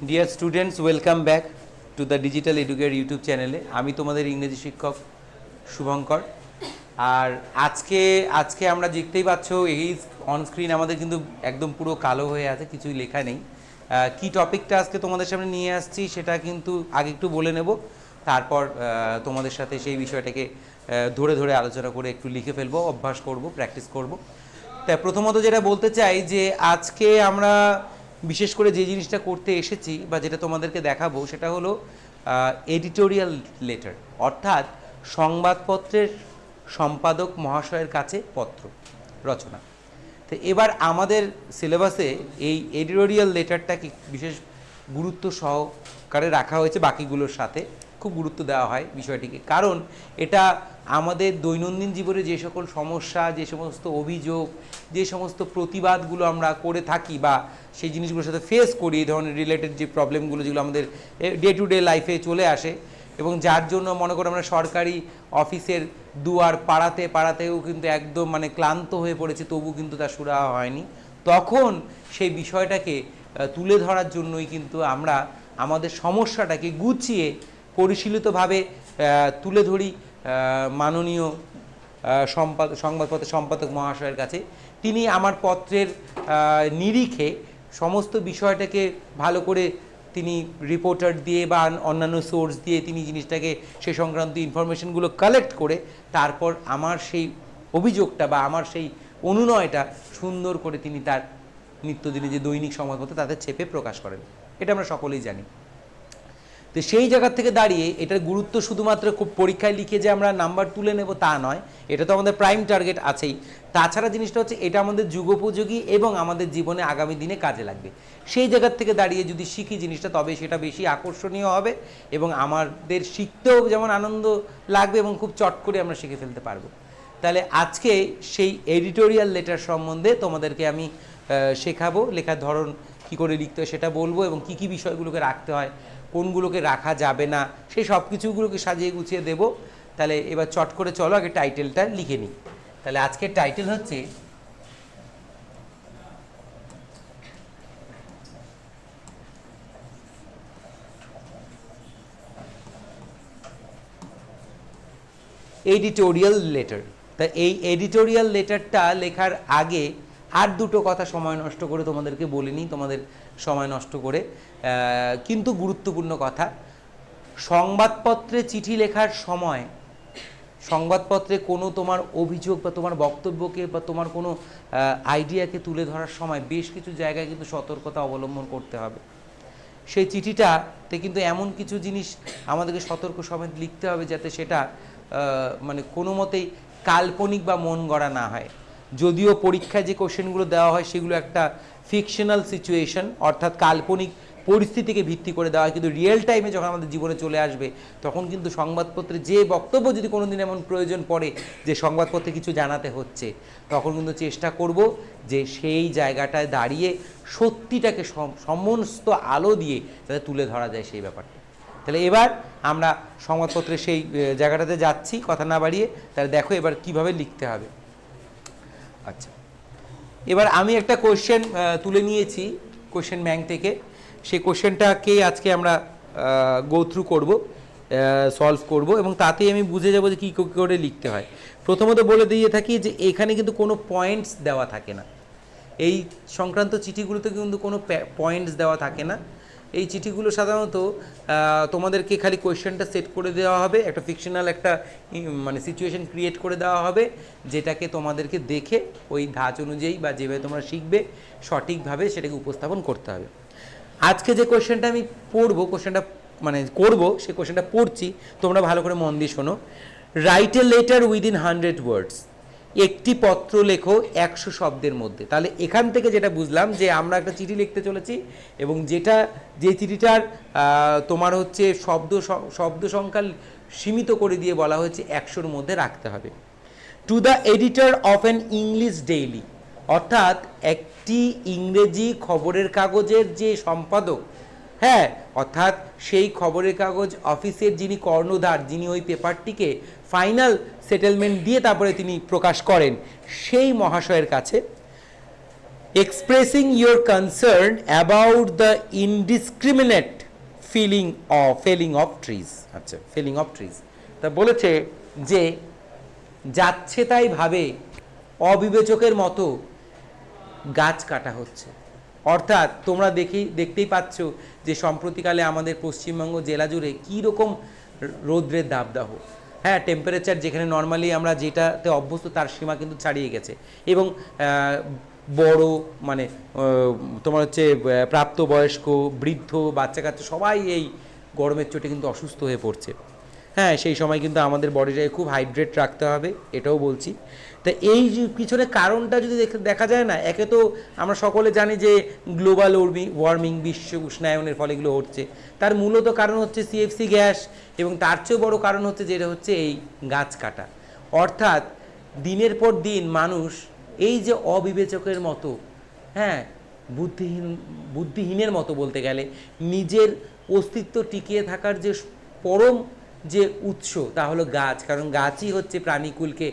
Dear students, welcome back to the digital educare YouTube চ্যানেলে। আমি তোমাদের ইংরেজি শিক্ষক শুভঙ্কর। আর আজকে আজকে আমরা দেখতেই পাচ্ছ এই অন স্ক্রিন আমাদের কিন্তু একদম পুরো কালো হয়ে আছে, কিছুই লেখা নেই। কি টপিকটা আজকে তোমাদের সামনে নিয়ে আসছি সেটা কিন্তু আগে একটু বলে নেব, তারপর তোমাদের সাথে সেই বিষয়টাকে ধরে ধরে আলোচনা করে একটু লিখে ফেলবো, অভ্যাস করব, প্র্যাকটিস করব। তাই প্রথমত যেটা বলতে চাই যে আজকে আমরা বিশেষ করে যে জিনিসটা করতে এসেছি বা যেটা তোমাদেরকে দেখাবো সেটা হলো এডিটোরিয়াল লেটার, অর্থাৎ সংবাদপত্রের সম্পাদক মহাশয়ের কাছে পত্র রচনা। তো এবার আমাদের সিলেবাসে এই এডিটোরিয়াল লেটারটাকে বিশেষ গুরুত্ব সহকারে রাখা হয়েছে, বাকিগুলোর সাথে খুব গুরুত্ব দেওয়া হয় বিষয়টিকে, কারণ এটা আমাদের দৈনন্দিন জীবনে যে সকল সমস্যা, যে সমস্ত অভিযোগ, যে সমস্ত প্রতিবাদগুলো আমরা করে থাকি বা সেই জিনিসগুলোর সাথে ফেস করি, এই ধরনের রিলেটেড যে প্রবলেমগুলো যেগুলো আমাদের ডে টু ডে লাইফে চলে আসে, এবং যার জন্য মনে করো আমরা সরকারি অফিসের দুয়ার পাড়াতে পাড়াতেও কিন্তু একদম ক্লান্ত হয়ে পড়েছে, তবু কিন্তু তা সুরাহা হয়নি, তখন সেই বিষয়টাকে তুলে ধরার জন্যই কিন্তু আমরা আমাদের সমস্যাটাকে গুছিয়ে পরিশীলিতভাবে তুলে ধরি মাননীয় সংবাদপত্রের সম্পাদক মহাশয়ের কাছে। তিনি আমার পত্রের নিরিখে সমস্ত বিষয়টাকে ভালো করে তিনি রিপোর্টার দিয়ে বা অন্যান্য সোর্স দিয়ে তিনি জিনিসটাকে সে সংক্রান্ত ইনফরমেশনগুলো কালেক্ট করে তারপর আমার সেই অভিযোগটা বা আমার সেই অনুনয়টা সুন্দর করে তিনি তার নিত্যদিনে যে দৈনিক সংবাদপত্র তাতে চেপে প্রকাশ করেন। এটা আমরা সকলেই জানি। তো সেই জায়গা থেকে দাঁড়িয়ে এটার গুরুত্ব শুধুমাত্র খুব পরীক্ষায় লিখে যে আমরা নাম্বার তুলে নেব তা নয়, এটা তো আমাদের প্রাইম টার্গেট আছেই। তাছাড়া জিনিসটা হচ্ছে এটা আমাদের যুগোপযোগী এবং আমাদের জীবনে আগামী দিনে কাজে লাগবে। সেই জায়গার থেকে দাঁড়িয়ে যদি শিখি জিনিসটা, তবে সেটা বেশি আকর্ষণীয় হবে এবং আমাদের শিখতেও যেমন আনন্দ লাগবে এবং খুব চট করে আমরা শিখে ফেলতে পারবো। তাহলে আজকে সেই এডিটোরিয়াল লেটার সম্বন্ধে তোমাদেরকে আমি শেখাবো, লেখার ধরন কী করে লিখতে হয় সেটা বলবো, এবং কী কী বিষয়গুলোকে রাখতে হয়, কোনগুলোকে রাখা যাবে না, সেই সব কিছুগুলোকে সাজিয়ে গুছিয়ে দেবো। তাহলে এবার চট করে চলো আগে টাইটেলটা লিখে নিই। তাহলে আজকের টাইটেল হচ্ছে এডিটোরিয়াল লেটার। তা এই এডিটোরিয়াল লেটারটা লেখার আগে আর দুটো কথা সময় নষ্ট করে তোমাদেরকে বলে নিই, তোমাদের সময় নষ্ট করে, কিন্তু গুরুত্বপূর্ণ কথা। সংবাদপত্রে চিঠি লেখার সময় সংবাদপত্রে কোনো তোমার অভিযোগ বা তোমার বক্তব্যকে বা তোমার কোনো আইডিয়াকে তুলে ধরার সময় বেশ কিছু জায়গায় কিন্তু সতর্কতা অবলম্বন করতে হবে। সেই চিঠিটাতে কিন্তু এমন কিছু জিনিস আমাদেরকে সতর্ক সমেত লিখতে হবে যাতে সেটা কোনো মতেই কাল্পনিক বা মন গড়া না হয়। যদিও পরীক্ষায় যে কোশ্চেনগুলো দেওয়া হয় সেগুলো একটা ফিকশনাল সিচুয়েশন, অর্থাৎ কাল্পনিক পরিস্থিতিকে ভিত্তি করে দেওয়া হয়, কিন্তু রিয়েল টাইমে যখন আমাদের জীবনে চলে আসবে তখন কিন্তু সংবাদপত্রে যে বক্তব্য যদি কোনো দিন এমন প্রয়োজন পড়ে যে সংবাদপত্রে কিছু জানাতে হচ্ছে, তখন কিন্তু চেষ্টা করব যে সেই জায়গাটায় দাঁড়িয়ে সত্যিটাকে সমস্ত আলো দিয়ে যাতে তুলে ধরা যায় সেই ব্যাপারটা। তাহলে এবার আমরা সংবাদপত্রের সেই জায়গাটাতে যাচ্ছি, কথা না বাড়িয়ে। তাহলে দেখো এবার কিভাবে লিখতে হবে। আচ্ছা, এবার আমি একটা কোশ্চেন তুলে নিয়েছি কোশ্চেন ব্যাংক থেকে। সেই কোশ্চেনটাকে আজকে আমরা গো থ্রু করবো, সলভ করব, এবং তাতেই আমি বুঝে যাবো যে কী করে লিখতে হয়। প্রথমত বলে দিয়ে থাকি যে এখানে কিন্তু কোনো পয়েন্টস দেওয়া থাকে না, এই সংক্রান্ত চিঠিগুলোতে কিন্তু কোনো পয়েন্টস দেওয়া থাকে না। এই চিঠিগুলো সাধারণত তোমাদেরকে খালি কোয়েশ্চেনটা সেট করে দেওয়া হবে, একটা ফিকশনাল একটা সিচুয়েশন ক্রিয়েট করে দেওয়া হবে, যেটাকে তোমাদেরকে দেখে ওই ধাঁচ অনুযায়ী বা যেভাবে তোমরা শিখবে সঠিকভাবে সেটাকে উপস্থাপন করতে হবে। আজকে যে কোয়েশ্চেনটা আমি পড়বো, কোয়েশ্চেনটা করবো, সেই কোয়েশ্চেনটা পড়ছি, তোমরা ভালো করে মন দিয়ে শোনো। রাইট এ লেটার উইদিন 100 ওয়ার্ডস। একটি পত্র লেখো 100 শব্দের মধ্যে। তাহলে এখান থেকে যেটা বুঝলাম যে আমরা একটা চিঠি লিখতে চলেছি, এবং যে চিঠিটার তোমার হচ্ছে শব্দ সংখ্যা সীমিত করে দিয়ে বলা হয়েছে 100-র মধ্যে রাখতে হবে। To the editor of an English daily, অর্থাৎ একটি ইংরেজি খবরের কাগজের যে সম্পাদক, হ্যাঁ, অর্থাৎ সেই খবরের কাগজ অফিসের যিনি কর্ণধার, যিনি ওই পেপারটিকে ফাইনাল সেটেলমেন্ট দিয়ে তারপরে তিনি প্রকাশ করেন, সেই মহাশয়ের কাছে expressing your concern about the indiscriminate felling of trees. আচ্ছা, ফেলিং অফ ট্রিজ, তা বলেছে যে যাচ্ছে তাই ভাবে অবিবেচকের মতো গাছ কাটা হচ্ছে। অর্থাৎ তোমরা দেখতেই পাচ্ছ যে সম্প্রতিকালে আমাদের পশ্চিমবঙ্গ জেলা জুড়ে কীরকম রৌদ্রের দাবদাহ। হ্যাঁ, টেম্পারেচার যেখানে নর্মালি আমরা যেটাতে অভ্যস্ত তার সীমা কিন্তু ছাড়িয়ে গেছে, এবং বড় মানে তোমার হচ্ছে প্রাপ্তবয়স্ক, বৃদ্ধ, বাচ্চা কাচ্চা সবাই এই গরমের চোটে কিন্তু অসুস্থ হয়ে পড়ছে। হ্যাঁ, সেই সময় কিন্তু আমাদের বডিটাকে খুব হাইড্রেট রাখতে হবে, এটাও বলছি। তা এই পিছনে কারণটা যদি দেখা যায় না, একে তো আমরা সকলে জানি যে গ্লোবাল ওয়ার্মিং, বিশ্ব উষ্ণায়নের ফলে এগুলো হচ্ছে। তার মূলত কারণ হচ্ছে সিএফসি গ্যাস, এবং তার চেয়েও বড় কারণ হচ্ছে যেটা হচ্ছে এই গাছ কাটা। অর্থাৎ দিনের পর দিন মানুষ এই যে অবিবেচকের মতো, হ্যাঁ বুদ্ধিহীনের মতো বলতে গেলে, নিজের অস্তিত্ব টিকিয়ে থাকার যে পরম যে উৎস তা হলো গাছ। কারণ গাছই হচ্ছে প্রাণীকুলকে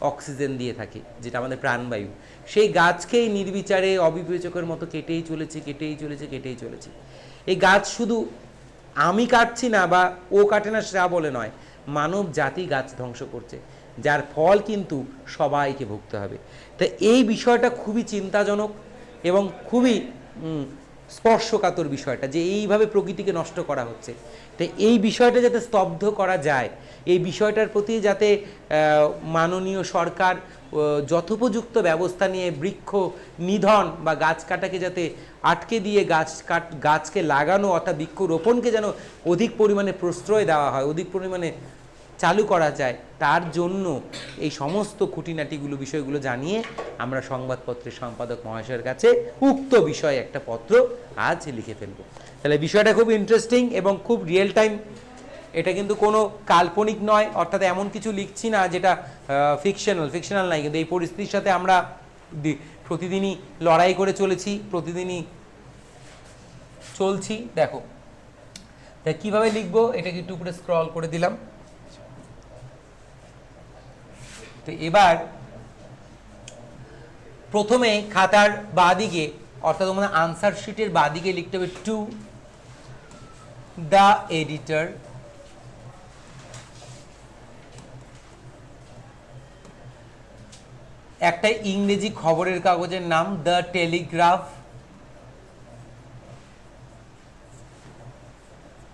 অক্সিজেন দিয়ে থাকে, যেটা আমাদের প্রাণবায়ু। সেই গাছকেই নির্বিচারে অবিবেচকের মতো কেটেই চলেছে। এই গাছ শুধু আমি কাটছি না বা ও কাটে না সেটা বলে নয়, মানব জাতি গাছ ধ্বংস করছে, যার ফল কিন্তু সবাইকে ভুগতে হবে। তো এই বিষয়টা খুবই চিন্তাজনক এবং খুবই স্পর্শকাতর বিষয়টা, যে এইভাবে প্রকৃতিকে নষ্ট করা হচ্ছে। তো এই বিষয়টা যাতে স্তব্ধ করা যায়, এই বিষয়টার প্রতি যাতে মাননীয় সরকার যথোপযুক্ত ব্যবস্থা নিয়ে বৃক্ষ নিধন বা গাছ কাটাকে যাতে আটকে দিয়ে গাছকে লাগানো অর্থাৎ বৃক্ষরোপণকে যেন অধিক পরিমাণে প্রশ্রয় দেওয়া হয়, অধিক পরিমাণে চালু করা যায়, তার জন্য এই সমস্ত খুঁটিনাটিগুলো বিষয়গুলো জানিয়ে আমরা সংবাদপত্রের সম্পাদক মহাশয়ের কাছে উক্ত বিষয়ে একটা পত্র আজ লিখে ফেলব। তাহলে বিষয়টা খুব ইন্টারেস্টিং এবং খুব রিয়েল টাইম। এটা কিন্তু কোনো কাল্পনিক নয়, অর্থাৎ এমন কিছু লিখছি না যেটা ফিকশনাল নাই, কিন্তু এই পরিস্থিতির সাথে আমরা প্রতিদিনই লড়াই করে চলেছি, প্রতিদিনই চলছি। দেখো তা কীভাবে লিখবো, এটাকে একটু উপরে স্ক্রল করে দিলাম। তো এবার প্রথমে খাতার বাঁদিকে অর্থাৎ তোমাদের আনসার শিটের বাঁদিকে লিখতে হবে টু দ্য এডিটর, একটা ইংরেজি খবরের কাগজের নাম দ্য টেলিগ্রাফ।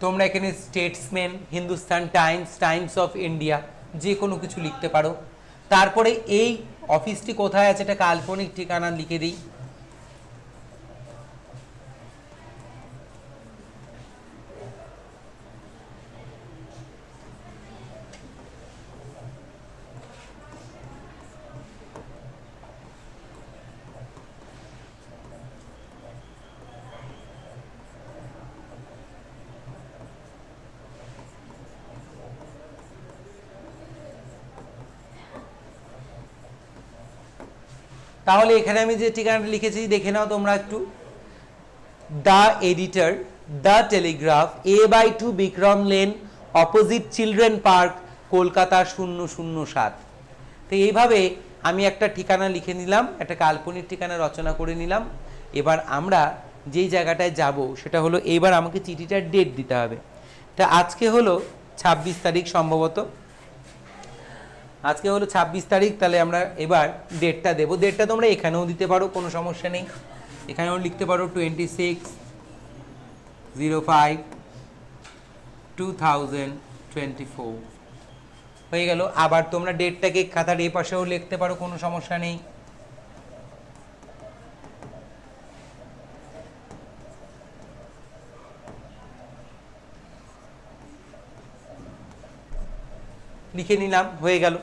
তোমরা এখানে Statesman, Hindustan Times, Times of India যে কোনো কিছু লিখতে পারো। তারপরে এই অফিসটি কোথায় আছে এটা কাল্পনিক ঠিকানা লিখে দিই। তাহলে এখানে আমি যে ঠিকানাটা লিখেছি দেখে নাও তোমরা একটু। The editor, the Telegraph, A/2 Bikram lane, opposite children park, Kolkata 007। তো এইভাবে আমি একটা ঠিকানা লিখে নিলাম, একটা কাল্পনিক ঠিকানা রচনা করে নিলাম। এবার আমরা যেই জায়গাটায় যাব সেটা হলো, এইবার আমাকে চিঠিটার ডেট দিতে হবে। তা আজকে হলো 26 তারিখ, সম্ভবত আজকে হলো 26 তারিখ। তাহলে আমরা এবার ডেটটা দেবো। ডেটটা তোমরা এখানেও দিতে পারো, কোনো সমস্যা নেই। এখানেও লিখতে পারো 26/05/2024 হয়ে গেল। আবার তোমরা ডেটটাকে খাতার এ পাশেও লিখতে পারো, কোনো সমস্যা নেই। লিখে নিলাম, হয়ে গেল।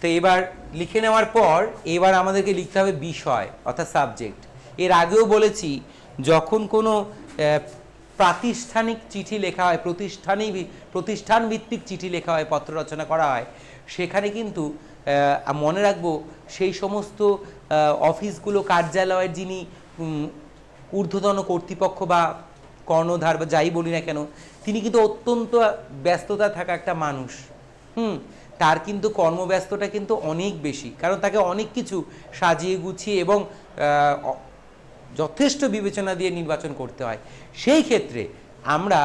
তো এবার লিখে নেওয়ার পর এবার আমাদেরকে লিখতে হবে বিষয় অর্থাৎ সাবজেক্ট। এর আগেও বলেছি, যখন কোনো প্রাতিষ্ঠানিক চিঠি লেখা হয়, প্রতিষ্ঠান ভিত্তিক চিঠি লেখা হয়, পত্র রচনা করা হয়, সেখানে কিন্তু মনে রাখবো সেই সমস্ত অফিসগুলো, কার্যালয়ের যিনি ঊর্ধ্বতন কর্তৃপক্ষ বা কর্ণধার বা যাই বলি না কেন, তিনি কিন্তু অত্যন্ত ব্যস্ততা থাকা একটা মানুষ। তার কিন্তু কর্মব্যস্ততা কিন্তু অনেক বেশি, কারণ তাকে অনেক কিছু সাজিয়ে গুছিয়ে এবং যথেষ্ট বিবেচনা দিয়ে নির্বাচন করতে হয়। সেই ক্ষেত্রে আমরা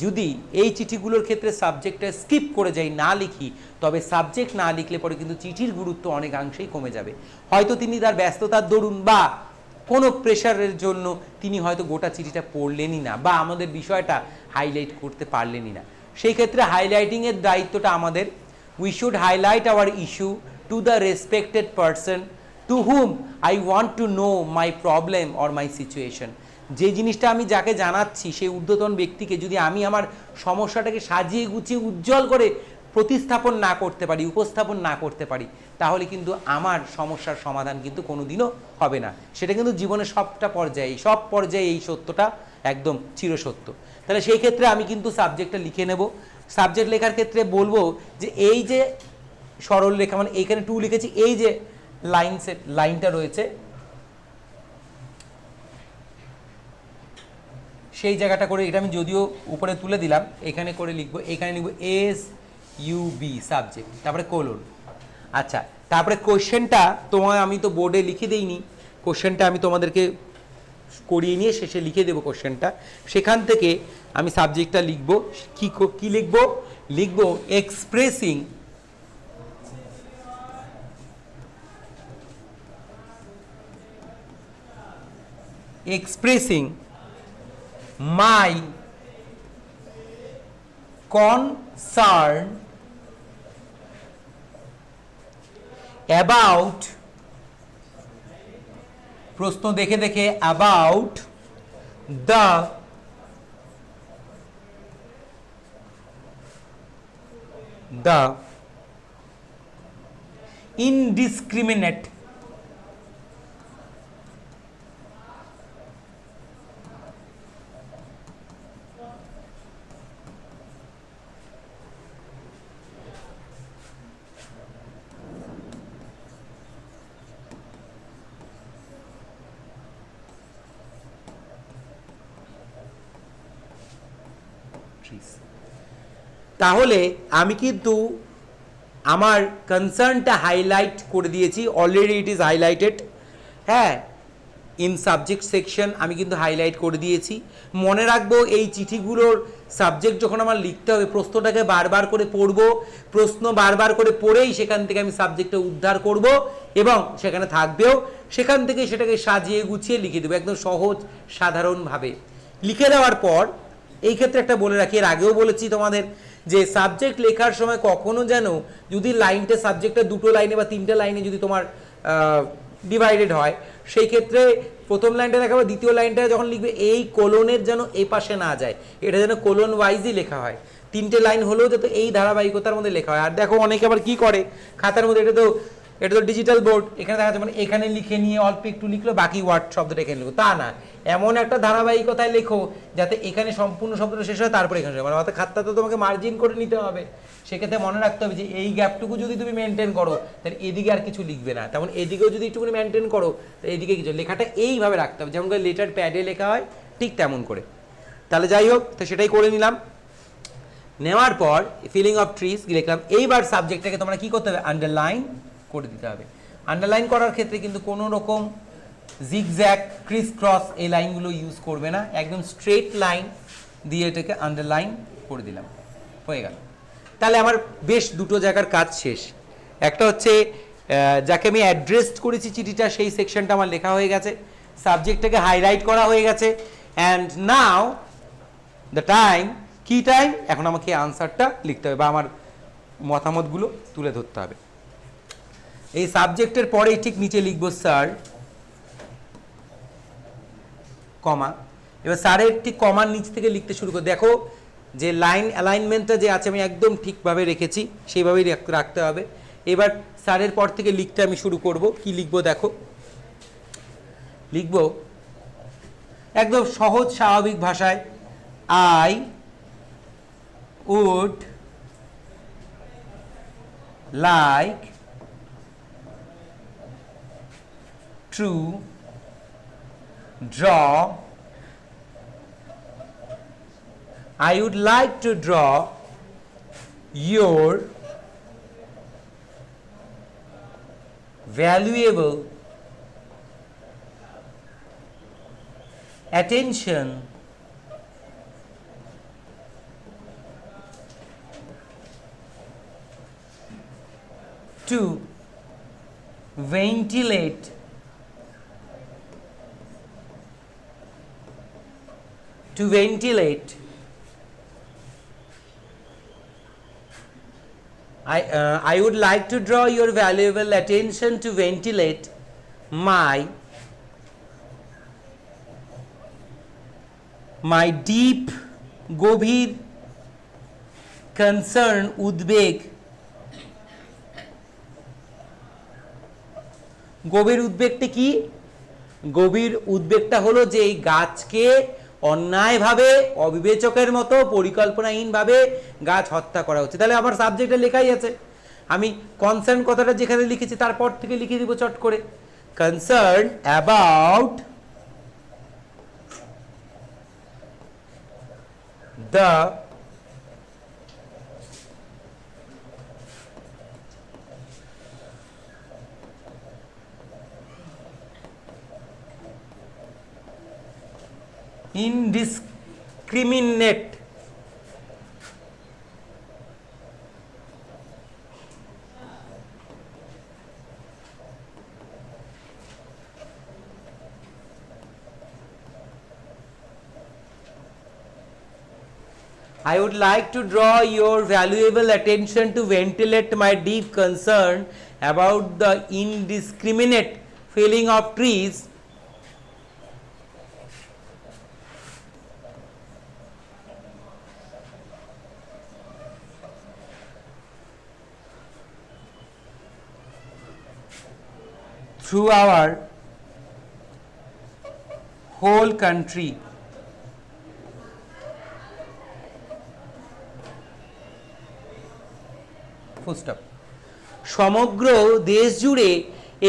যদি এই চিঠিগুলোর ক্ষেত্রে সাবজেক্টটা স্কিপ করে যাই, না লিখি, তবে সাবজেক্ট না লিখলে পরে কিন্তু চিঠির গুরুত্ব অনেকাংশেই কমে যাবে। হয়তো তিনি তার ব্যস্ততার দরুন বা কোনো প্রেশারের জন্য তিনি হয়তো গোটা চিঠিটা পড়লেনই না, বা আমাদের বিষয়টা হাইলাইট করতে পারলেনই না। সেই ক্ষেত্রে হাইলাইটিংয়ের দায়িত্বটা আমাদের। We should highlight our issue to the respected person to whom I want to know my problem or my situation. যে জিনিসটা আমি যাকে জানাচ্ছি সেই ঊর্ধ্বতন ব্যক্তিকে যদি আমি আমার সমস্যাটাকে সাজিয়ে গুছিয়ে উজ্জ্বল করে প্রতিস্থাপন না করতে পারি, উপস্থাপন না করতে পারি, তাহলে কিন্তু আমার সমস্যার সমাধান কিন্তু কোনোদিনও হবে না। সেটা কিন্তু জীবনের সব পর্যায়ে এই সত্যটা একদম চিরসত্য। তাহলে সেই ক্ষেত্রে আমি কিন্তু সাবজেক্টটা লিখে নেব। সাবজেক্ট লেখার ক্ষেত্রে বলবো যে এই যে সরল রেখা, মানে এইখানে 2 লিখেছি, এই যে লাইনটা রয়েছে সেই জায়গাটা করে, এটা আমি যদিও উপরে তুলে দিলাম, এখানে করে লিখবো, এখানে লিখবো SUB সাবজেক্ট, তারপরে কোলন। আচ্ছা, তারপরে কোশ্চেনটা আমি তো বোর্ডে লিখে দেইনি, কোশ্চেনটা আমি তোমাদেরকে করিয়ে নিয়ে শেষে লিখে দেবো কোশ্চেনটা। সেখান থেকে আমি সাবজেক্টটা লিখবো, কি লিখবো? লিখবো expressing my concern about, প্রশ্ন দেখে দেখে, about the indiscriminate তাহলে আমি কিন্তু আমার কনসার্নটা হাইলাইট করে দিয়েছি, অলরেডি ইট ইজ হাইলাইটেড। হ্যাঁ, ইন সাবজেক্ট সেকশন আমি কিন্তু হাইলাইট করে দিয়েছি। মনে রাখবো এই চিঠিগুলোর সাবজেক্ট যখন আমার লিখতে হবে, প্রশ্নটাকে বারবার করে পড়বো, প্রশ্ন বারবার করে পড়েই সেখান থেকে আমি সাবজেক্টটা উদ্ধার করব এবং সেখানে থাকবেও, সেখান থেকে সেটাকে সাজিয়ে গুছিয়ে লিখে দেবো একদম সহজ সাধারণভাবে। লিখে দেওয়ার পর এই ক্ষেত্রে একটা বলে রাখি, এর আগেও বলেছি তোমাদের, যে সাবজেক্ট লেখার সময় কখনো যেন যদি লাইনটা সাবজেক্টটা 2টো লাইনে বা 3টে লাইনে যদি তোমার ডিভাইডেড হয়, সেই ক্ষেত্রে প্রথম লাইনটা লেখা, দ্বিতীয় লাইনটা যখন লিখবে এই কোলনের যেন এই পাশে না যায়, এটা যেন কোলন ওয়াইজই লেখা হয়। 3টে লাইন হলেও যাতে এই ধারাবাহিকতার মধ্যে লেখা হয়। আর দেখো অনেকে আবার কি করে, খাতার মধ্যে, এটা তো ডিজিটাল বোর্ড, এখানে দেখা যাচ্ছে মানে এখানে লিখে নিয়ে অল্প একটু লিখলো, বাকি ওয়ার্ড শব্দটা এখানে লিখো, তা না, এমন একটা ধারাবাহিকতায় লেখো যাতে এখানে সম্পূর্ণ শব্দটা শেষ হয়, তারপরে এখানে মানে অর্থাৎ খাতটা তো তোমাকে মার্জিন করে নিতে হবে। সেক্ষেত্রে মনে রাখতে হবে যে এই গ্যাপটুকু যদি তুমি মেনটেন করো, তাহলে এদিকে আর কিছু লিখবে না, তেমন এদিকেও যদি একটুখানি মেনটেন করো, তো এদিকে কিছু লেখাটা এইভাবে রাখতে হবে, যেমন করে লেটার প্যাডে লেখা হয় ঠিক তেমন করে। তাহলে যাই হোক, তো সেটাই করে নিলাম। নেওয়ার পর ফিলিং অফ ট্রিজ লিখলাম। এইবার সাবজেক্টটাকে তোমরা কি করতে হবে? আন্ডারলাইন করে দিতে হবে। আন্ডারলাইন করার ক্ষেত্রে কিন্তু কোনো রকম জিগজ্যাগ, ক্রিস ক্রস এই লাইনগুলো ইউজ করবে না, একদম স্ট্রেট লাইন দিয়ে এটাকে আন্ডারলাইন করে দিলাম, হয়ে গেল। তাহলে আমার বেশ 2টো জায়গার কাজ শেষ। একটা হচ্ছে যাকে আমি অ্যাড্রেস করেছি চিঠিটা, সেই সেকশনটা আমার লেখা হয়ে গেছে, সাবজেক্টটাকে হাইলাইট করা হয়ে গেছে, অ্যান্ড নাও দ্য টাইম, কি টাইম? এখন আমাকে আনসারটা লিখতে হবে বা আমার মতামতগুলো তুলে ধরতে হবে। এই সাবজেক্টের পরেই ঠিক নিচে লিখবো স্যার, কমা। এবার স্যারের ঠিক কমার নিচ থেকে লিখতে শুরু করে, দেখো যে লাইন অ্যালাইনমেন্টটা যে আছে আমি একদম ঠিকভাবে রেখেছি, সেইভাবেই রাখতে হবে। এবার স্যারের পর থেকে লিখতে আমি শুরু করব। কি লিখবো দেখো, লিখবো একদম সহজ স্বাভাবিক ভাষায়, I would like to draw, I would like to draw your valuable attention to ventilate I would like to draw your valuable attention to ventilate my deep গভীর concern উদ্বেগ গভীর উদ্বেগটা কি গভীর উদ্বেগটা হলো যে এই গাছকে অন্যায়ভাবে অবিবেচকের মতো পরিকল্পনাহীনভাবে গাছ হত্যা করা হচ্ছে তাহলে আমার সাবজেক্টে লেখাই আছে আমি কনসার্ন কথাটা যেখানে লিখেছি তারপর থেকে লিখে দিব চট করে concern about the indiscriminate I would like to draw your valuable attention to ventilate my deep concern about the indiscriminate felling of trees through our whole country. Full stop. সমগ্র দেশ জুড়ে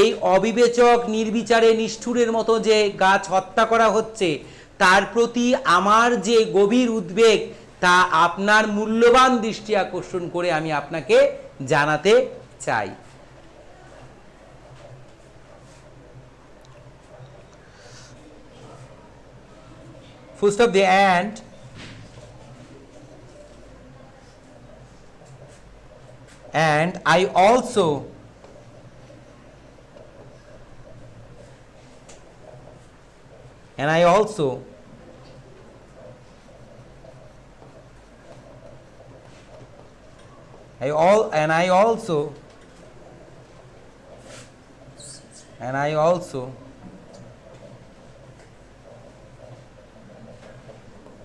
এই অবিবেচক নির্বিচারে নিষ্ঠুরের মতো যে গাছ হত্যা করা হচ্ছে তার প্রতি আমার যে গভীর উদ্বেগ তা আপনার মূল্যবান দৃষ্টি আকর্ষণ করে আমি আপনাকে জানাতে চাই full stop the and I also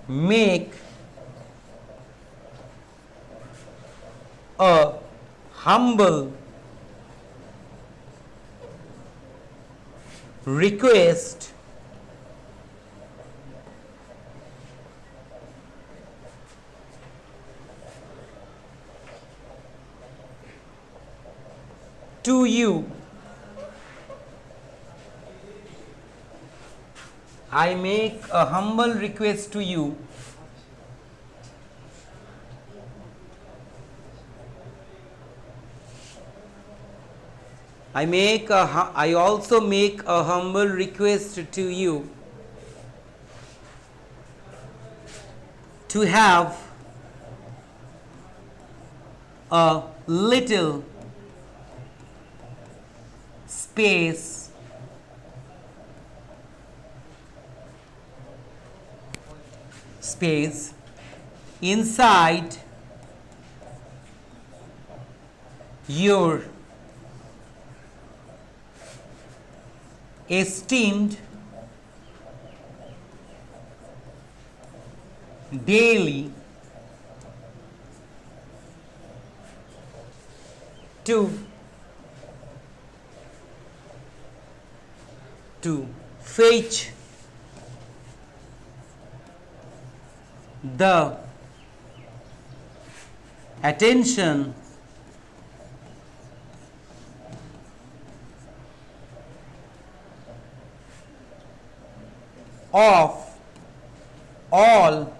make a humble request to you. I make a humble request to you I also make a humble request to you to have a little space inside your esteemed daily to fetch the attention of all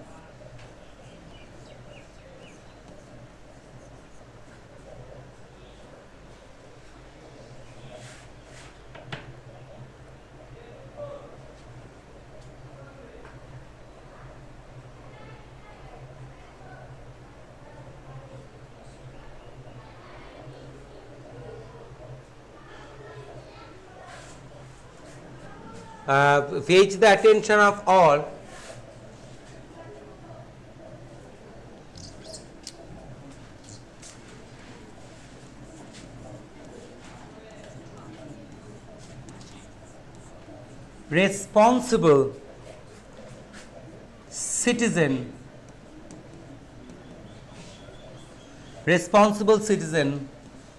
fetch the attention of all responsible citizen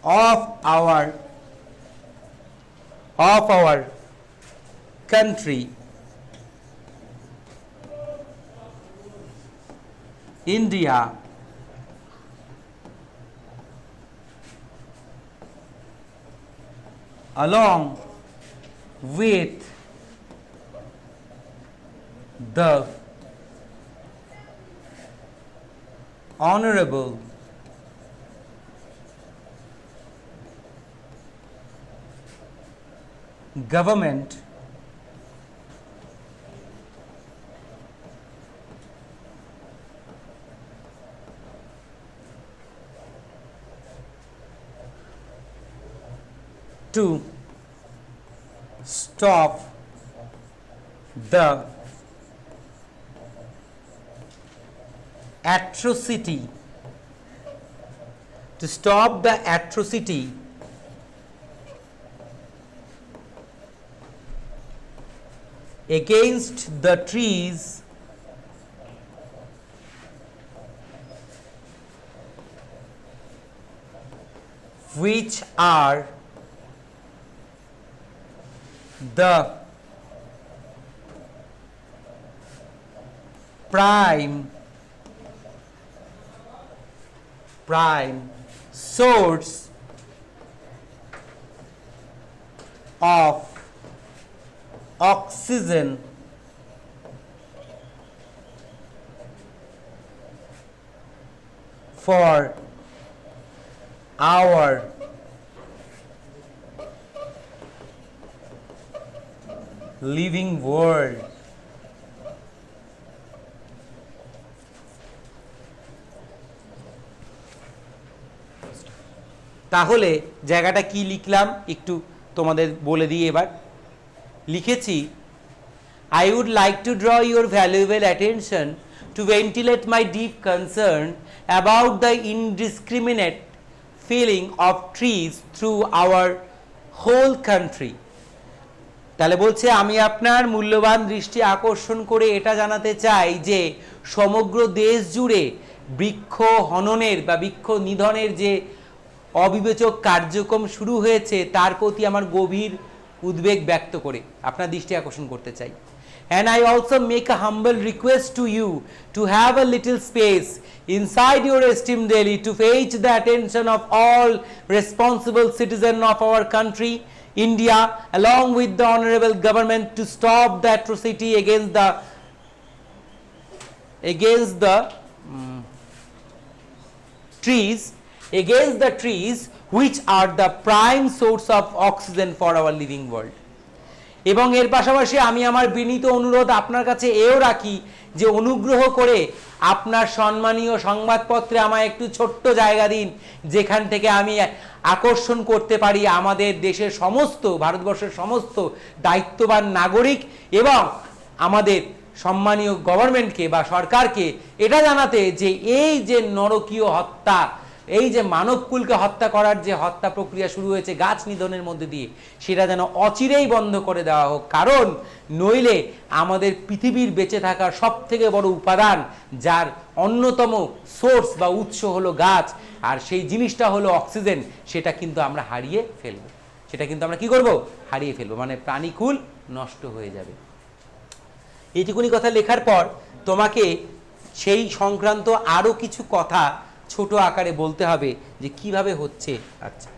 of our country, India, along with the honorable government to stop the atrocity against the trees which are the prime source of oxygen for our living world. তাহলে জায়গাটা কি লিখলাম একটু তোমাদের বলে দিই। এবার লিখেছি, I would like to draw your valuable attention to ventilate my deep concern about the indiscriminate felling of trees through our whole country. তাহলে বলছে আমি আপনার মূল্যবান দৃষ্টি আকর্ষণ করে এটা জানাতে চাই যে সমগ্র দেশ জুড়ে বৃক্ষ হননের বা বৃক্ষ নিধনের যে অবিবেচক কার্যক্রম শুরু হয়েছে তার প্রতি আমার গভীর উদ্বেগ ব্যক্ত করে আপনার দৃষ্টি আকর্ষণ করতে চাই। And I also make a humble request to you to have a little space inside your esteemed Delhi to fetch the attention of all responsible citizens of our country, India, along with the honorable government to stop the atrocity against the trees which are the prime source of oxygen for our living world. এবং এর পাশাপাশি আমি আমার বিনীত অনুরোধ আপনার কাছে এও রাখি যে অনুগ্রহ করে আপনার সম্মানীয় সংবাদপত্রে আমায় একটু ছোট্ট জায়গা দিন যেখান থেকে আমি আকর্ষণ করতে পারি আমাদের দেশের সমস্ত ভারতবর্ষের সমস্ত দায়িত্ববান নাগরিক এবং আমাদের সম্মানীয় গভর্নমেন্টকে বা সরকারকে এটা জানাতে যে এই যে নরকীয় হত্যা, এই যে মানবকুলকে হত্যা করার যে হত্যা প্রক্রিয়া শুরু হয়েছে গাছ নিধনের মধ্যে দিয়ে, সেটা যেন অচিরেই বন্ধ করে দেওয়া হোক। কারণ নইলে আমাদের পৃথিবীর বেঁচে থাকার সব থেকে বড় উপাদান, যার অন্যতম সোর্স বা উৎস হলো গাছ, আর সেই জিনিসটা হলো অক্সিজেন, সেটা কিন্তু আমরা হারিয়ে ফেলবো। সেটা কিন্তু আমরা কি করব? হারিয়ে ফেলবো, মানে প্রাণীকুল নষ্ট হয়ে যাবে। এইটুকুনি কথা লেখার পর তোমাকে সেই সংক্রান্ত আরও কিছু কথা ছোট আকারে বলতে হবে যে কিভাবে হচ্ছে। আচ্ছা,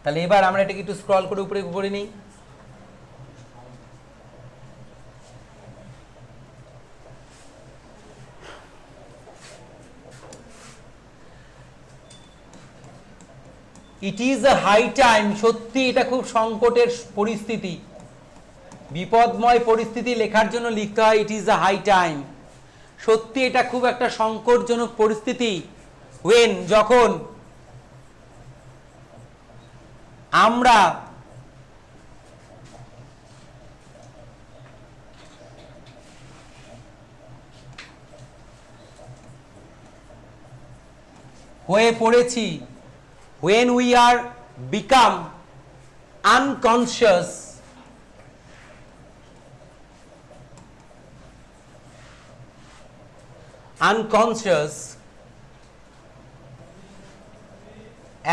তাহলে এবার আমরা এটাকে একটু স্ক্রল করে উপরে উপরে নিই। It is a high time, সত্যি এটা খুব সংকটের পরিস্থিতি, বিপদময় পরিস্থিতি লেখার জন্য লিখতে হয় it is a high time. সত্যি এটা খুব একটা সংকটজনক পরিস্থিতি। ওয়েন, যখন আমরা হয়ে পড়েছি, when we are become unconscious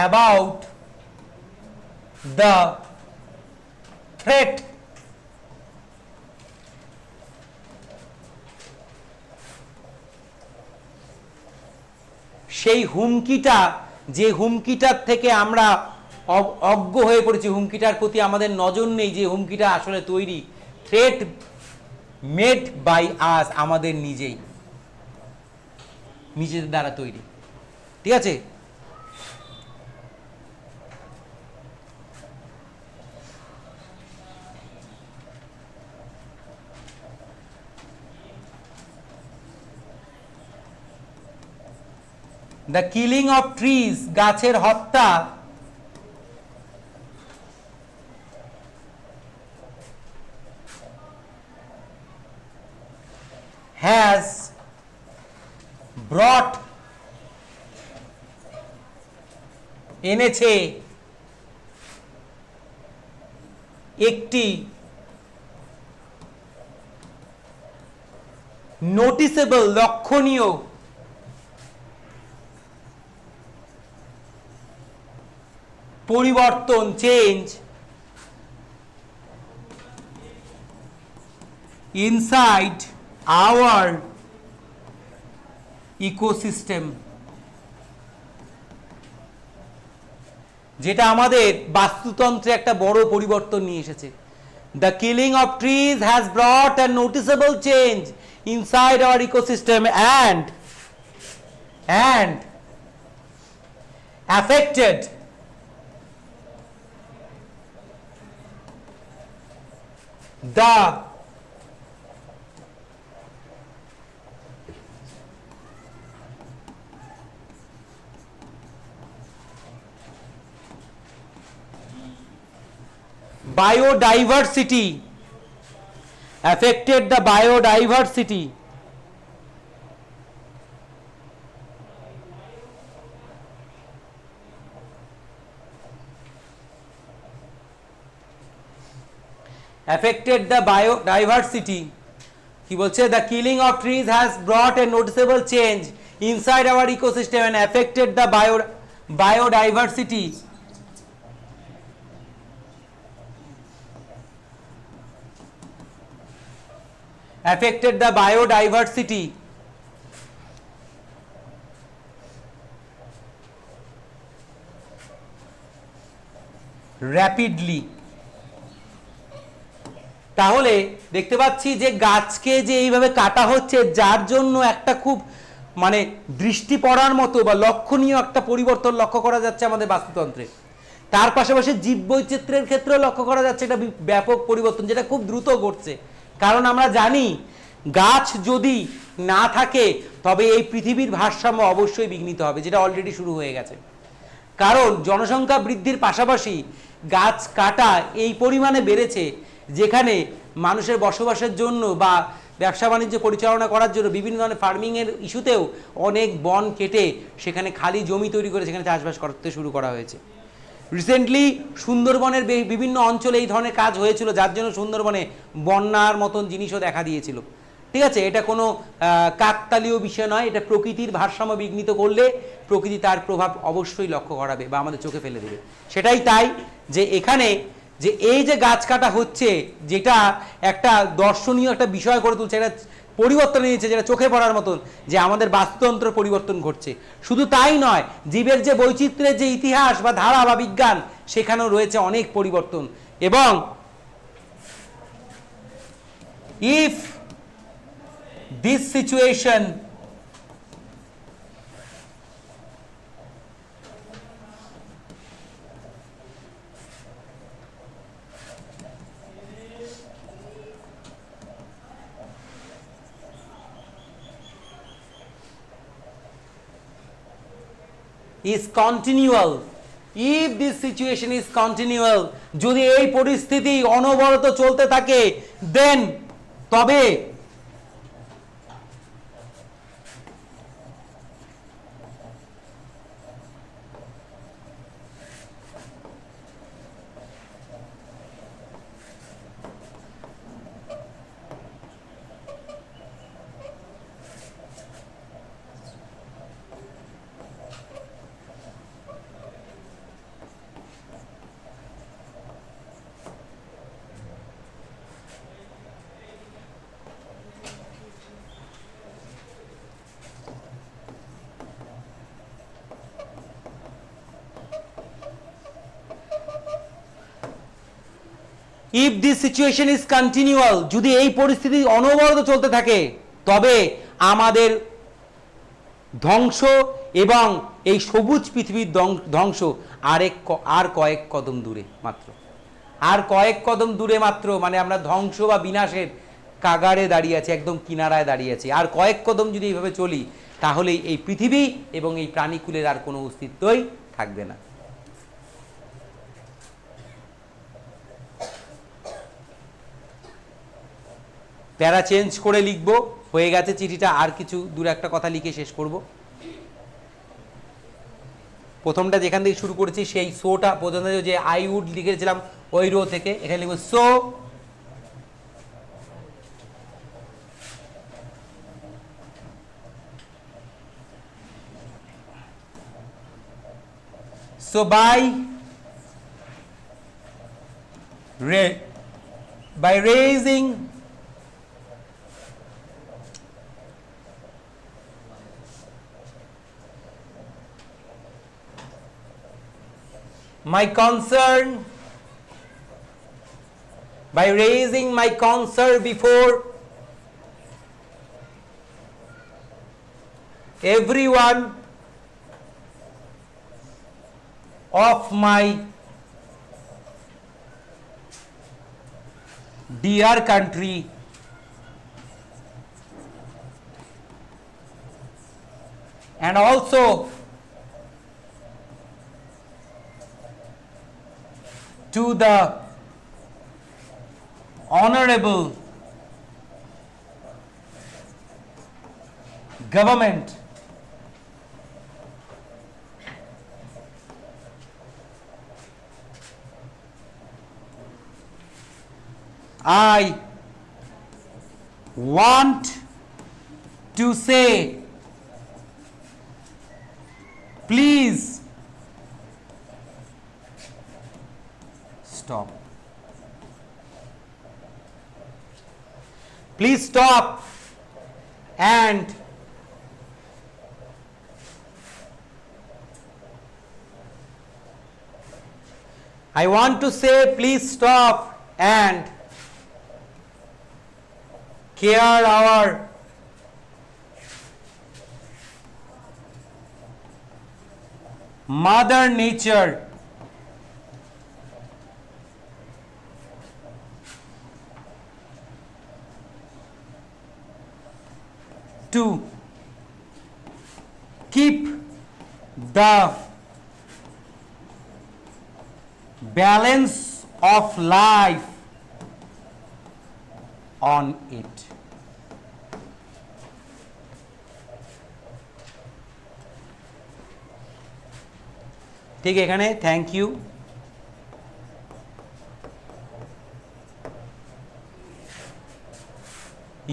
about the threat সেই হুমকিটা, যে হুমকিটার থেকে আমরা অজ্ঞ হয়ে পড়েছি, হুমকিটার প্রতি আমাদের নজর নেই, যে হুমকিটা আসলে তৈরি, থ্রেট মেড বাই আস, আমাদের নিজেদের দ্বারা তৈরি। ঠিক আছে? দ্য কিলিং অফ ট্রিজ, গাছের হত্যা, has brought, এনেছে একটি নোটিসেবল, লক্ষণীয় পরিবর্তন, চেঞ্জ ইনসাইড আওয়ার ইকোসিস্টেম, যেটা আমাদের বাস্তুতন্ত্রে একটা বড় পরিবর্তন নিয়ে এসেছে। The killing of trees has brought a noticeable change inside our ecosystem and affected the biodiversity, affected the biodiversity কি বলছে, the killing of trees has brought a noticeable change inside our ecosystem and affected the biodiversity rapidly। তাহলে দেখতে পাচ্ছি যে গাছকে যে এইভাবে কাটা হচ্ছে, যার জন্য একটা খুব মানে দৃষ্টি পড়ার মতো বা লক্ষণীয় একটা পরিবর্তন লক্ষ্য করা যাচ্ছে আমাদের বাস্তুতন্ত্রে। তার পাশাপাশি জীববৈচিত্র্যের ক্ষেত্রেও লক্ষ্য করা যাচ্ছে একটা ব্যাপক পরিবর্তন, যেটা খুব দ্রুত ঘটছে। কারণ আমরা জানি গাছ যদি না থাকে তবে এই পৃথিবীর ভারসাম্য অবশ্যই বিঘ্নিত হবে, যেটা অলরেডি শুরু হয়ে গেছে। কারণ জনসংখ্যা বৃদ্ধির পাশাপাশি গাছ কাটা এই পরিমাণে বেড়েছে, যেখানে মানুষের বসবাসের জন্য বা ব্যবসা বাণিজ্য পরিচালনা করার জন্য বিভিন্ন ধরনের ফার্মিংয়ের ইস্যুতেও অনেক বন কেটে সেখানে খালি জমি তৈরি করে সেখানে চাষবাস করতে শুরু করা হয়েছে। রিসেন্টলি সুন্দরবনের বিভিন্ন অঞ্চলে এই ধরনের কাজ হয়েছিল, যার জন্য সুন্দরবনে বন্যার মতন জিনিসও দেখা দিয়েছিল। ঠিক আছে, এটা কোনো কাকতালীয় বিষয় নয়, এটা প্রকৃতির ভারসাম্য বিঘ্নিত করলে প্রকৃতি তার প্রভাব অবশ্যই লক্ষ্য করাবে বা আমাদের চোখে ফেলে দেবে। সেটাই তাই যে এখানে যে এই যে গাছ কাটা হচ্ছে, যেটা একটা দর্শনীয় একটা বিষয় করে তুলছে, এটা পরিবর্তন এনেছে যেটা চোখে পড়ার মতন, যে আমাদের বাস্তুতন্ত্র পরিবর্তন ঘটছে। শুধু তাই নয়, জীবের যে বৈচিত্র্যের যে ইতিহাস বা ধারা বা বিজ্ঞান, সেখানেও রয়েছে অনেক পরিবর্তন। এবং if this situation is continual, if this situation is continual, যদি এই পরিস্থিতি অনবরত চলতে থাকে, then তবে if this situation is continual, যদি এই পরিস্থিতি অনবরত চলতে থাকে, তবে আমাদের ধ্বংস এবং এই সবুজ পৃথিবীর ধ্বংস আর কয়েক কদম দূরে মাত্র, আর কয়েক কদম দূরে মাত্র, মানে আমরা ধ্বংস বা বিনাশের কাগারে দাঁড়িয়ে আছি, একদম কিনারায় দাঁড়িয়ে আছি। আর কয়েক কদম যদি এইভাবে চলি, তাহলে এই পৃথিবী এবং এই প্রাণীকুলের আর কোনো অস্তিত্বই থাকবে না। প্যারা চেঞ্জ করে লিখবো, হয়ে গেছে চিঠিটা, আর কিছু দূর একটা কথা লিখে শেষ করব। প্রথমটা যেখান থেকে শুরু করেছি সেই সোটা পর্যন্ত, যে আই উড লিখেছিলাম ওই রো থেকে, এখানে লিখবো so by raising my concern before everyone of my dear country, and also to the honorable government I want to say, please stop. Please stop and I want to say, please stop and care our mother nature to keep the balance of life on it. ঠিক এখানে thank you.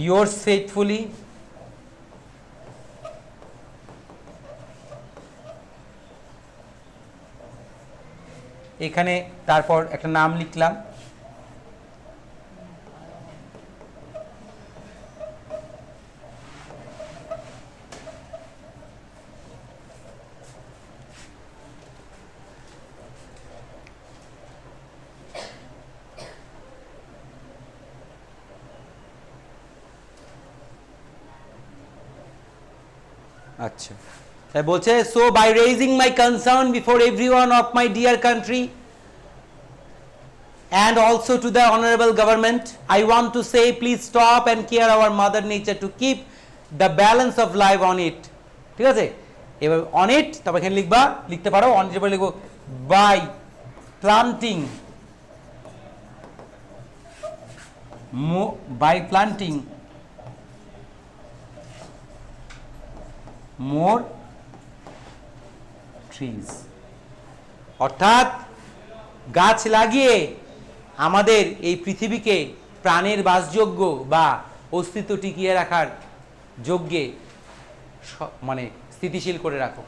yours faithfully, এখানে তারপর একটা নাম লিখলাম, আচ্ছা তাই বলছে so by raising my concern before everyone of my dear country and also to the honorable government, I want to say, please stop and care our mother nature to keep the balance of life on it. ঠিক আছে, এবার on it তবে এখানে লিখবা, লিখতে পারো on it, লিখবো by planting more trees, অর্থাৎ গাছ লাগিয়ে আমাদের এই পৃথিবীকে প্রাণের বাসযোগ্য বা অস্তিত্ব টিকিয়ে রাখার যোগ্যে মানে স্থিতিশীল করে রাখো।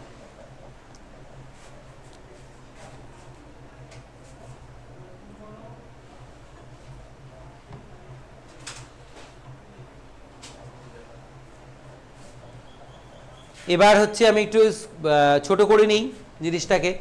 এবার হচ্ছে আমি একটু ছোট করে নিই জিনিসটাকে।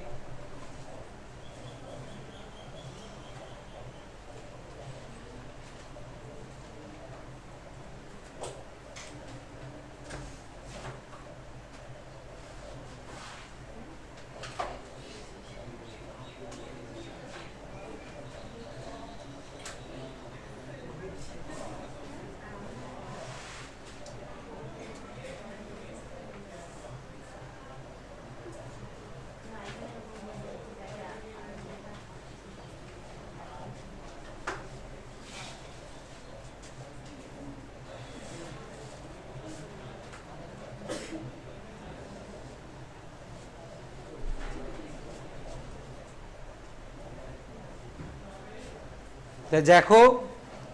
তা দেখো,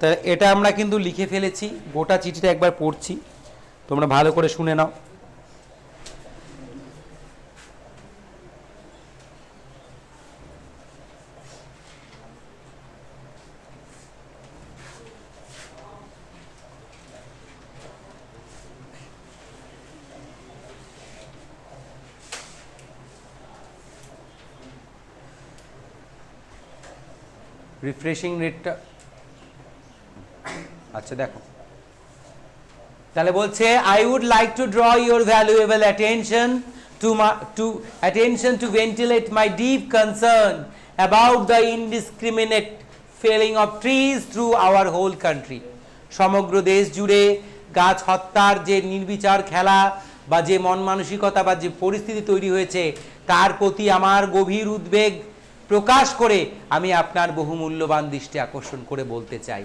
তা এটা আমরা কিন্তু লিখে ফেলেছি, গোটা চিঠিটা একবার পড়ছি, তোমরা ভালো করে শুনে নাও। রিফ্রেশিং রেটটা, আচ্ছা দেখো, তাহলে বলছে I would like to draw your valuable attention to ventilate my deep concern about the indiscriminate felling of trees through our whole country. সমগ্র দেশ জুড়ে গাছ হত্যার যে নির্বিচার খেলা বা যে মন মানসিকতা বা যে পরিস্থিতি তৈরি হয়েছে তার প্রতি আমার গভীর উদ্বেগ প্রকাশ করে আমি আপনার বহুমূল্যবান দৃষ্টি আকর্ষণ করে বলতে চাই।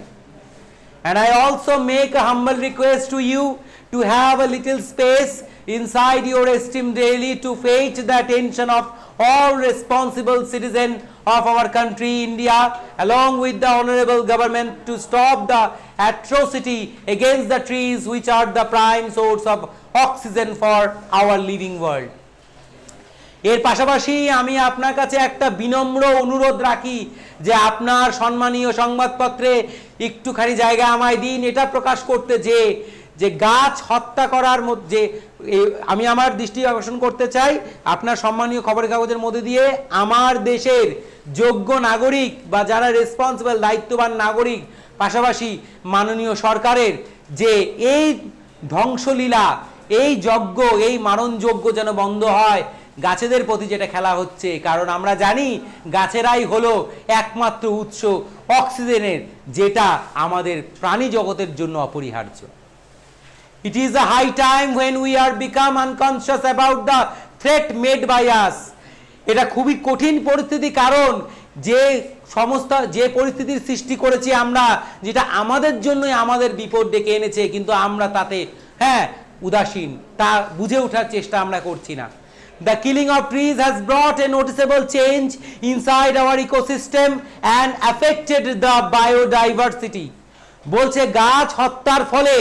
And I also make a humble request to you to have a little space inside your esteem daily to fetch the attention of all responsible citizens of our country, India, along with the honorable government to stop the atrocity against the trees which are the prime source of oxygen for our living world. এর পাশাপাশি আমি আপনার কাছে একটা বিনম্র অনুরোধ রাখি যে আপনার সম্মানীয় সংবাদপত্রে একটুখানি জায়গা আমায় দিন এটা প্রকাশ করতে যে গাছ হত্যা করার মধ্যে আমি আমার দৃষ্টি আকর্ষণ করতে চাই আপনার সম্মানীয় খবরের কাগজের মধ্যে দিয়ে আমার দেশের যোগ্য নাগরিক বা যারা রেসপন্সিবল দায়িত্ববান নাগরিক পাশাপাশি মাননীয় সরকারের যে এই ধ্বংসলীলা, এই যজ্ঞ, এই মারণযজ্ঞ যেন বন্ধ হয় গাছেদের প্রতি যেটা খেলা হচ্ছে। কারণ আমরা জানি গাছেরাই হলো একমাত্র উৎস অক্সিজেনের, যেটা আমাদের প্রাণী জগতের জন্য অপরিহার্য। It is a high time when we are become unconscious about the threat made by us. এটা খুবই কঠিন পরিস্থিতি, কারণ যে পরিস্থিতির সৃষ্টি করেছি আমরা, যেটা আমাদের জন্যই আমাদের বিপদ ডেকে এনেছে, কিন্তু আমরা তাতে উদাসীন, তা বুঝে ওঠার চেষ্টা আমরা করছি না। The killing of trees has brought a noticeable change inside our ecosystem and affected the biodiversity. বলছে গাছ হত্যার ফলে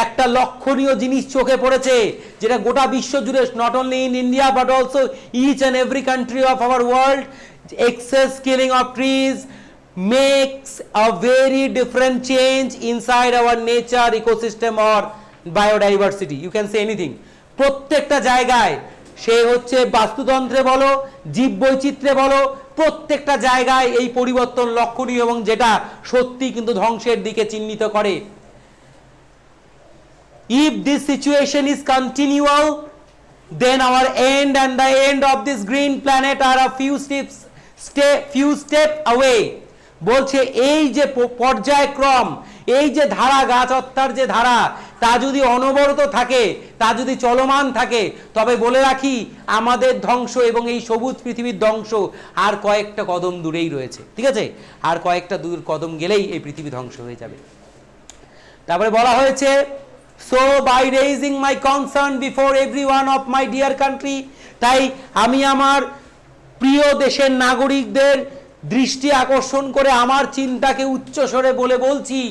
একটা লক্ষণীয় জিনিস চোখে পড়েছে, যেটা গোটা বিশ্ব জুড়ে, not only in India but also each and every country of our world. Excess killing of trees makes a very different change inside our nature, ecosystem or biodiversity. You can say anything. প্রত্যেকটা জায়গায়, সে হচ্ছে বাস্তুতন্ত্রে বলো, জীব বৈচিত্র্যে বলো, প্রত্যেকটা জায়গায় এই পরিবর্তন লক্ষণীয় এবং যেটা সত্যি কিন্তু ধ্বংসের দিকে চিহ্নিত করে। If this situation is continual, then our end and the end of this green planet are a few steps away. বলছে এই যে পর্যায়ক্রম, এই যে ধারা, গাছ হত্যার যে ধারা, তা যদি অনবরত থাকে, তা যদি চলমান থাকে, তবে বলে রাখি আমাদের ধ্বংস এবং এই সবুজ পৃথিবীর ধ্বংস আর কয়েকটা কদম দূরেই রয়েছে। ঠিক আছে, আর কয়েকটা দূর কদম গেলেই এই পৃথিবী ধ্বংস হয়ে যাবে। তারপরে বলা হয়েছে, so by raising my concern before everyone of my dear country, তাই আমি আমার প্রিয় দেশের নাগরিকদের দৃষ্টি আকর্ষণ করে আমার চিন্তাকে উচ্চস্বরে বলছি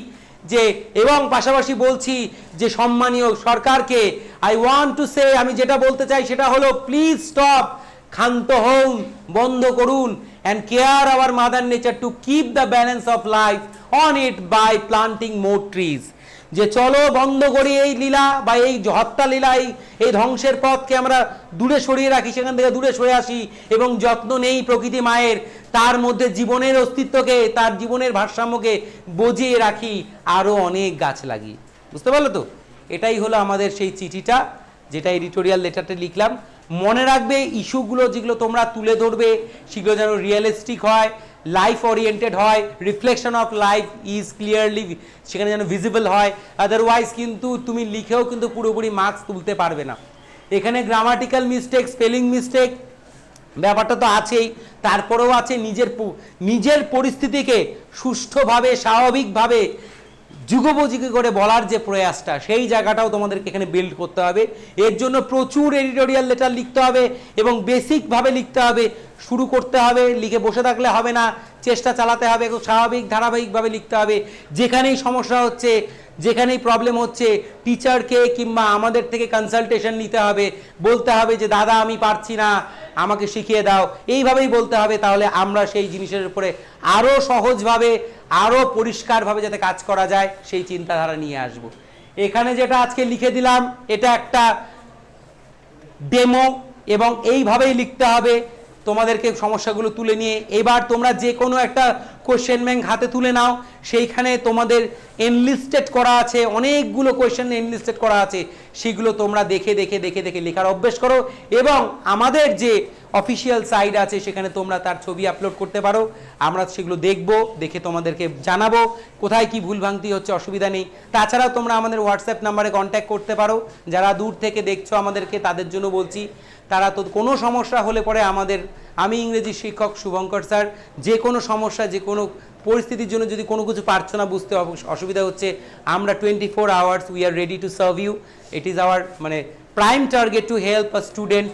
যে, এবং পাশাপাশি বলছি যে সম্মানীয় সরকারকে আই ওয়ান্ট টু সে, আমি যেটা বলতে চাই সেটা হলো প্লিজ স্টপ, ক্ষান্ত হন, বন্ধ করুন, and care our mother nature to keep the balance of life on it by planting more trees. যে চলো বন্ধ করি এই লীলা বা এই হত্যা লীলা, এই ধ্বংসের পথকে আমরা দূরে সরিয়ে রাখি, সেখান থেকে দূরে সরে আসি এবং যত্ন নেই প্রকৃতি মায়ের, তার মধ্যে জীবনের অস্তিত্বকে, তার জীবনের ভারসাম্যকে বজিয়ে রাখি, আরও অনেক গাছ লাগিয়ে। বুঝতে পারলো তো? এটাই হলো আমাদের সেই চিঠিটা, যেটা এডিটোরিয়াল লেটারটা লিখলাম। মনে রাখবে ইস্যুগুলো যেগুলো তোমরা তুলে ধরবে সেগুলো যেন রিয়েলিস্টিক হয়, লাইফ ওরিয়েন্টেড হয়, reflection of life is clearly সেখানে যেন ভিজিবল হয়। আদারওয়াইজ কিন্তু তুমি লিখেও কিন্তু পুরোপুরি মার্কস তুলতে পারবে না। এখানে গ্রামাটিক্যাল মিস্টেক, স্পেলিং মিস্টেক ব্যাপারটা তো আছেই, তারপরেও আছে নিজের পরিস্থিতিকে সুষ্ঠুভাবে, স্বাভাবিকভাবে, যুগোপযোগী করে বলার যে প্রয়াসটা, সেই জায়গাটাও তোমাদেরকে এখানে বিল্ড করতে হবে। এর জন্য প্রচুর এডিটোরিয়াল লেটার লিখতে হবে এবং বেসিকভাবে লিখতে হবে, শুরু করতে হবে, লিখে বসে থাকলে হবে না, চেষ্টা চালাতে হবে, খুব স্বাভাবিক ধারাবাহিকভাবে লিখতে হবে। যেখানেই সমস্যা হচ্ছে, যেখানেই প্রবলেম হচ্ছে, টিচারকে কিংবা আমাদের থেকে কনসালটেশন নিতে হবে, বলতে হবে যে দাদা আমি পারছি না, আমাকে শিখিয়ে দাও, এইভাবেই বলতে হবে। তাহলে আমরা সেই জিনিসের উপরে আরও সহজভাবে, আরও পরিষ্কারভাবে যাতে কাজ করা যায় সেই চিন্তাধারা নিয়ে আসব। এখানে যেটা আজকে লিখে দিলাম এটা একটা ডেমো, এবং এইভাবেই লিখতে হবে তোমাদেরকে সমস্যাগুলো তুলে নিয়ে। এবার তোমরা যে কোনো একটা কোশ্চেন ব্যাংক হাতে তুলে নাও, সেইখানে তোমাদের এনলিস্টেড করা আছে, অনেকগুলো কোশ্চেন এনলিস্টেড করা আছে, সেগুলো তোমরা দেখে দেখে দেখে দেখে লেখার অভ্যেস করো। এবং আমাদের যে অফিসিয়াল সাইট আছে সেখানে তোমরা তার ছবি আপলোড করতে পারো, আমরা সেগুলো দেখব, দেখে তোমাদেরকে জানাবো কোথায় কি ভুলভ্রান্তি হচ্ছে, অসুবিধা নেই। তাছাড়াও তোমরা আমাদের হোয়াটসঅ্যাপ নাম্বারে কন্ট্যাক্ট করতে পারো, যারা দূর থেকে দেখছো আমাদেরকে তাদের জন্য বলছি, তারা তো কোনো সমস্যা হলে পরে আমি ইংরেজি শিক্ষক শুভঙ্কর স্যার, যে কোনো সমস্যা, যে কোনো পরিস্থিতির জন্য যদি কোনো কিছু পারছো না, বুঝতে অসুবিধা হচ্ছে, আমরা 24 hours we are ready to serve you. It is our prime target to help a student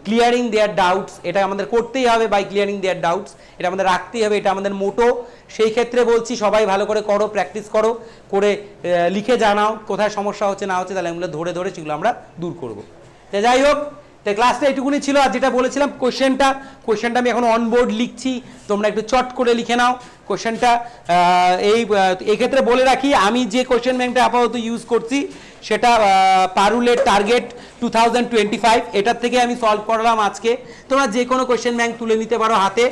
clearing their doubts. এটা আমাদের করতেই হবে, বাই ক্লিয়ারিং দেয়ার ডাউটস, এটা আমাদের রাখতেই হবে, এটা আমাদের মোটো। সেই ক্ষেত্রে বলছি সবাই ভালো করে করো, প্র্যাকটিস করো, করে লিখে জানাও কোথায় সমস্যা হচ্ছে না হচ্ছে, তাহলে এগুলো ধরে ধরে সেগুলো আমরা দূর করবো। তো যাই হোক, তো ক্লাসটা এইটুকুনি ছিল। আর যেটা বলেছিলাম কোশ্চেনটা আমি এখন অনবোর্ড লিখছি, তোমরা একটু চট করে লিখে নাও কোশ্চেনটা। এক্ষেত্রে বলে রাখি, আমি যে কোশ্চেন ব্যাংকটা আপাতত ইউজ করছি সেটা পারুলের টার্গেট 2025, এটার থেকে আমি সলভ করলাম আজকে। তোমরা যে কোনো কোশ্চেন ব্যাংক তুলে নিতে পারো হাতে,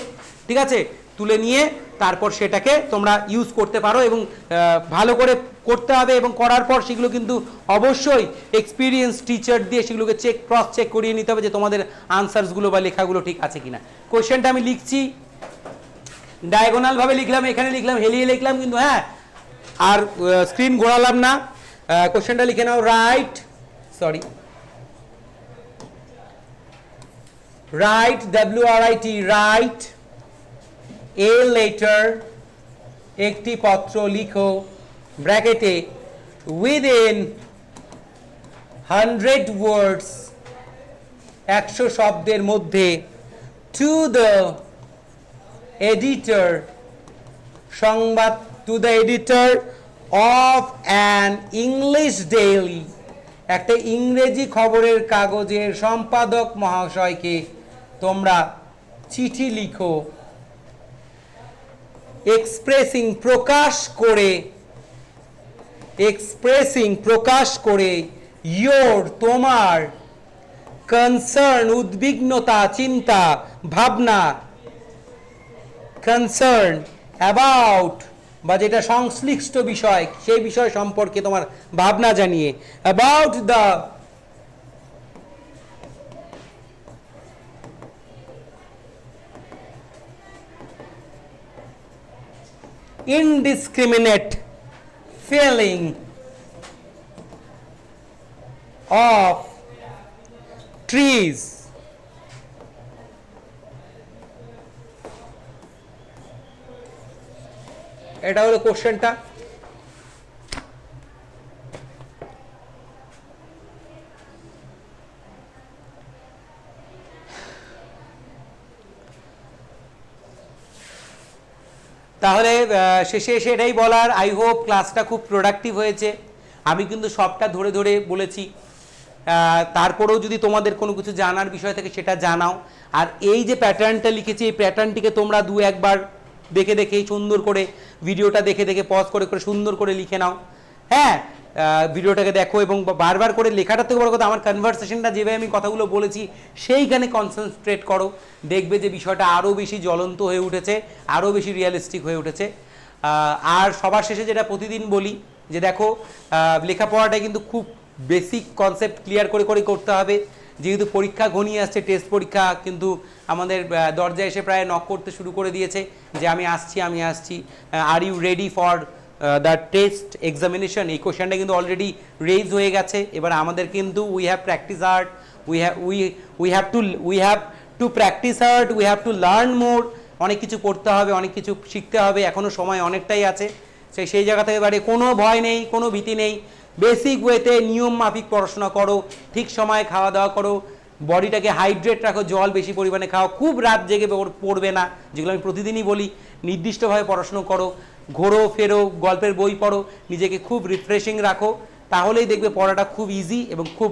ঠিক আছে, তুলে নিয়ে তারপর সেটাকে তোমরা ইউজ করতে পারো, এবং ভালো করে করতে হবে। এবং করার পর সেগুলো কিন্তু অবশ্যই এক্সপিরিয়েন্স টিচার দিয়ে সেগুলোকে ক্রস চেক করিয়ে নিতে হবে যে তোমাদের আনসারসগুলো বা লেখাগুলো ঠিক আছে কিনা। কোশ্চেনটা আমি লিখছি, ডায়াগোনালভাবে লিখলাম, এখানে লিখলাম, হেলিয়ে লিখলাম, কিন্তু হ্যাঁ আর স্ক্রিন ঘোরালাম না। কোশ্চেনটা লিখে নাও। Write WRIT write a letter, একটি পত্র লিখো, ব্র্যাকেটে উইদিন 100 words, 100 শব্দের মধ্যে, টু দ্য এডিটর, সংবাদ, to the editor of an English daily, একটা ইংরেজি খবরের কাগজের সম্পাদক মহাশয়কে তোমরা চিঠি লিখো, এক্সপ্রেসিং, প্রকাশ করে তোমার কনসার্ন, উদ্বিগ্নতা, চিন্তা, ভাবনা, কনসার্ন অ্যাবাউট, বা যেটা সংশ্লিষ্ট বিষয় সেই বিষয় সম্পর্কে তোমার ভাবনা জানিয়ে, about the indiscriminate felling of trees, এটা হলো কোশ্চেনটা। তাহলে শেষে এসে এটাই বলার, আই হোপ ক্লাসটা খুব প্রোডাক্টিভ হয়েছে। আমি কিন্তু সবটা ধরে ধরে বলেছি, তারপরেও যদি তোমাদের কোনো কিছু জানার বিষয় থাকে সেটা জানাও। আর এই যে প্যাটার্নটা লিখেছি, এই প্যাটার্নটিকে তোমরা 2-1 বার দেখে দেখে সুন্দর করে, ভিডিওটা দেখে দেখে পজ করে করে সুন্দর করে লিখে নাও। হ্যাঁ, ভিডিওটাকে দেখো এবং বারবার করে লেখাটার থেকে বড় কথা আমার কনভারসেশনটা, যেভাবে আমি কথাগুলো বলেছি সেইখানে কনসেন্ট্রেট করো, দেখবে যে বিষয়টা আরও বেশি জ্বলন্ত হয়ে উঠেছে, আরও বেশি রিয়েলিস্টিক হয়ে উঠেছে। আর সবার শেষে যেটা প্রতিদিন বলি যে দেখো, লেখাপড়াটা কিন্তু খুব বেসিক কনসেপ্ট ক্লিয়ার করে করে করতে হবে, যেহেতু পরীক্ষা ঘনিয়ে আসছে, টেস্ট পরীক্ষা কিন্তু আমাদের দরজায় এসে প্রায় নক করতে শুরু করে দিয়েছে যে আমি আসছি, are you ready for the test examination. এই কোশ্চেনটা কিন্তু অলরেডি রেজ হয়ে গেছে। এবার আমাদের কিন্তু we have practice hard, we have to practice hard, we have to learn more. অনেক কিছু করতে হবে, অনেক কিছু শিখতে হবে, এখনও সময় অনেকটাই আছে। সেই জায়গা থেকে এবারে কোনো ভয় নেই, কোনো ভীতি নেই, বেসিক ওয়েতে নিয়ম মাফিক পড়াশোনা করো, ঠিক সময়ে খাওয়া দাওয়া করো, বডিটাকে হাইড্রেট রাখো, জল বেশি পরিমাণে খাও, খুব রাত জেগে পড়বে না, যেগুলো আমি প্রতিদিনই বলি। নির্দিষ্টভাবে পড়াশুনো করো, ঘোরো ফেরো, গল্পের বই পড়ো, নিজেকে খুব রিফ্রেশিং রাখো, তাহলেই দেখবে পড়াটা খুব ইজি এবং খুব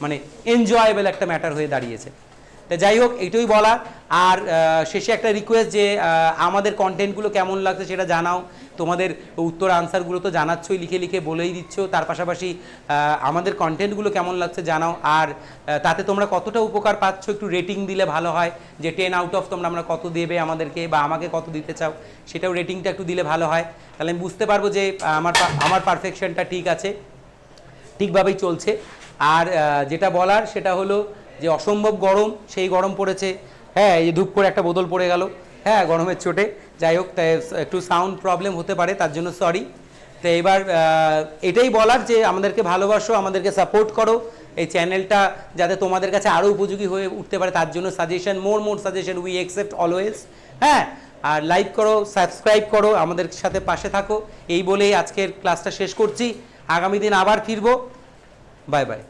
মানে এনজয়েবল একটা ম্যাটার হয়ে দাঁড়িয়েছে। তা যাই হোক, এইটাই বলা। আর শেষে একটা রিকোয়েস্ট যে আমাদের কন্টেন্টগুলো কেমন লাগছে সেটা জানাও। তোমাদের উত্তর আনসারগুলো তো জানাচ্ছই, লিখে লিখে বলেই দিচ্ছ, তার পাশাপাশি আমাদের কন্টেন্টগুলো কেমন লাগছে জানাও। আর তাতে তোমরা কতটা উপকার পাচ্ছ একটু রেটিং দিলে ভালো হয়, যে 10 আউট অফ তোমরা আমরা কত দেবে আমাদেরকে বা আমাকে কত দিতে চাও, সেটাও রেটিংটা একটু দিলে ভালো হয়। তাহলে আমি বুঝতে পারবো যে আমার পারফেকশনটা ঠিক আছে, ঠিকভাবেই চলছে। আর যেটা বলার সেটা হলো যে অসম্ভব গরম, সেই গরম পড়েছে। হ্যাঁ, এই ধূপ করে একটা বোতল পড়ে গেল, হ্যাঁ গরমের চোটে। যাই হোক, তাই একটু সাউন্ড প্রবলেম হতে পারে, তার জন্য সরি। তো এবার এটাই বলার যে আমাদেরকে ভালোবাসো, আমাদেরকে সাপোর্ট করো, এই চ্যানেলটা যাতে তোমাদের কাছে আরও উপযোগী হয়ে উঠতে পারে তার জন্য suggestion, more suggestion we accept always. হ্যাঁ, আর লাইক করো, সাবস্ক্রাইব করো, আমাদের সাথে পাশে থাকো। এই বলেই আজকের ক্লাসটা শেষ করছি। আগামী দিন আবার ফিরবো। Bye bye.